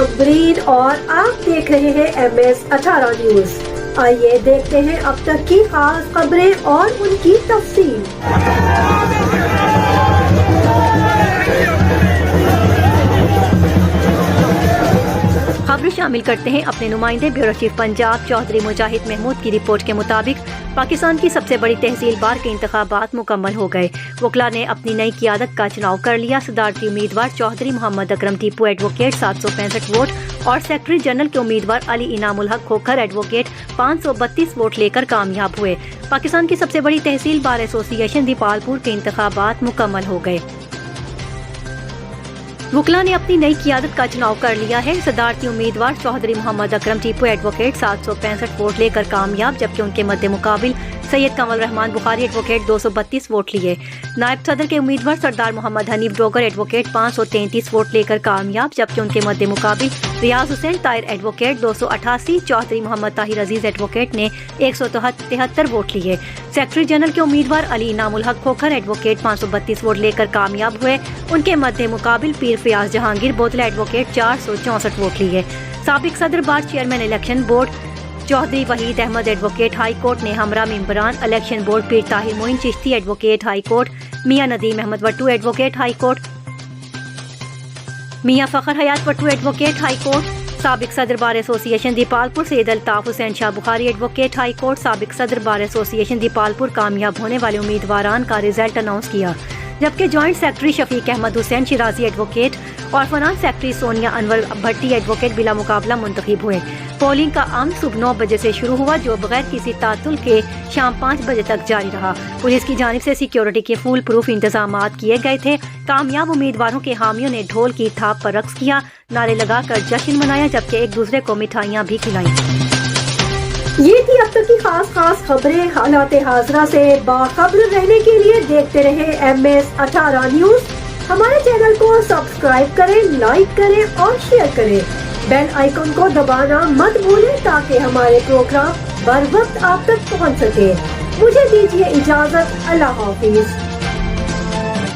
नाज़रीन और आप देख रहे हैं MS18 न्यूज। आइए देखते हैं अब तक की खास खबरें और उनकी तफसील। खबरें शामिल करते हैं अपने नुमाइंदे ब्यूरो चीफ पंजाब चौधरी मुजाहिद महमूद की रिपोर्ट के मुताबिक पाकिस्तान की सबसे बड़ी तहसील बार के इंतखाबात मुकम्मल हो गए। वकला ने अपनी नई क़ियादत का चुनाव कर लिया। सदारती उम्मीदवार चौधरी मोहम्मद अकरम टीपू एडवोकेट 765 वोट और सेक्रेटरी जनरल के उम्मीदवार अली इनामुल हक खोखर एडवोकेट 532 वोट लेकर कामयाब हुए। पाकिस्तान की सबसे बड़ी तहसील बार एसोसिएशन दीपालपुर के इंतखाबात मुकम्मल हो गए। वकला ने अपनी नई क़ियादत का चुनाव कर लिया है। सदारती उम्मीदवार चौधरी मोहम्मद अकरम टीपू एडवोकेट 765 वोट लेकर कामयाब, जबकि उनके मद्दे मुकाबिल सैयद कमल रहमान बुखारी एडवोकेट 232 वोट लिए। नायब सदर के उम्मीदवार सरदार मोहम्मद हनीफ डोगर एडवोकेट 533 वोट लेकर कामयाब, जबकि उनके मद्दे मुकाबिल रियाज हुसैन ताहिर एडवोकेट 288, चौधरी मोहम्मद ताहिर अजीज एडवोकेट ने 173 वोट लिए। सेक्रेटरी जनरल के उम्मीदवार अली इनामुल हक खोखर एडवोकेट 532 वोट लेकर कामयाब हुए। उनके मद्दे मुकाबिल पीर फयाज जहांगीर बोतला एडवोकेट 464 वोट लिए। साबिक सदर bar chairman election board Chaudhry Waheed Ahmad advocate high court ने हमरा मेंबरान election board Pir Tahir Moin Chishti advocate high court, Mian Nadeem Ahmad Wattoo advocate high court, Mian Fakhar Hayat Wattoo advocate high court, साबिक सदर bar association Depalpur Syed Altaf Hussain Shah Bukhari advocate high court, साबिक सदर बार एसोसिएशन दीपालपुर कामयाब होने वाले उम्मीदवारान का रिजल्ट अनाउंस किया। जबकि joint secretary Shafiq Ahmed Hussain Shirazi advocate और finance secretary Sonia Anwar Bhatti advocate बिला मुकाबला मुंतखब हुए। पोलिंग का अमल सुबह 9 बजे से शुरू हुआ, जो बगैर किसी तातुल के शाम 5 बजे तक जारी रहा। पुलिस की जानिब से सिक्योरिटी के फुल प्रूफ इंतजामात किए गए थे। कामयाब उम्मीदवारों के हामियों ने ढोल की थाप पर रक्स किया, नारे लगाकर जश्न मनाया, जबकि एक दूसरे को मिठाइयाँ भी खिलाई। ये थी अब तक की खास खबरें। हालात हाजरा से बाखबर रहने के लिए देखते रहे MS18 न्यूज। हमारे चैनल को सब्सक्राइब करें, लाइक करें और शेयर करें। बेल आइकन को दबाना मत भूलें ताकि हमारे प्रोग्राम बर वक्त आप तक पहुंच सके। मुझे दीजिए इजाजत। अल्लाह हाफिज।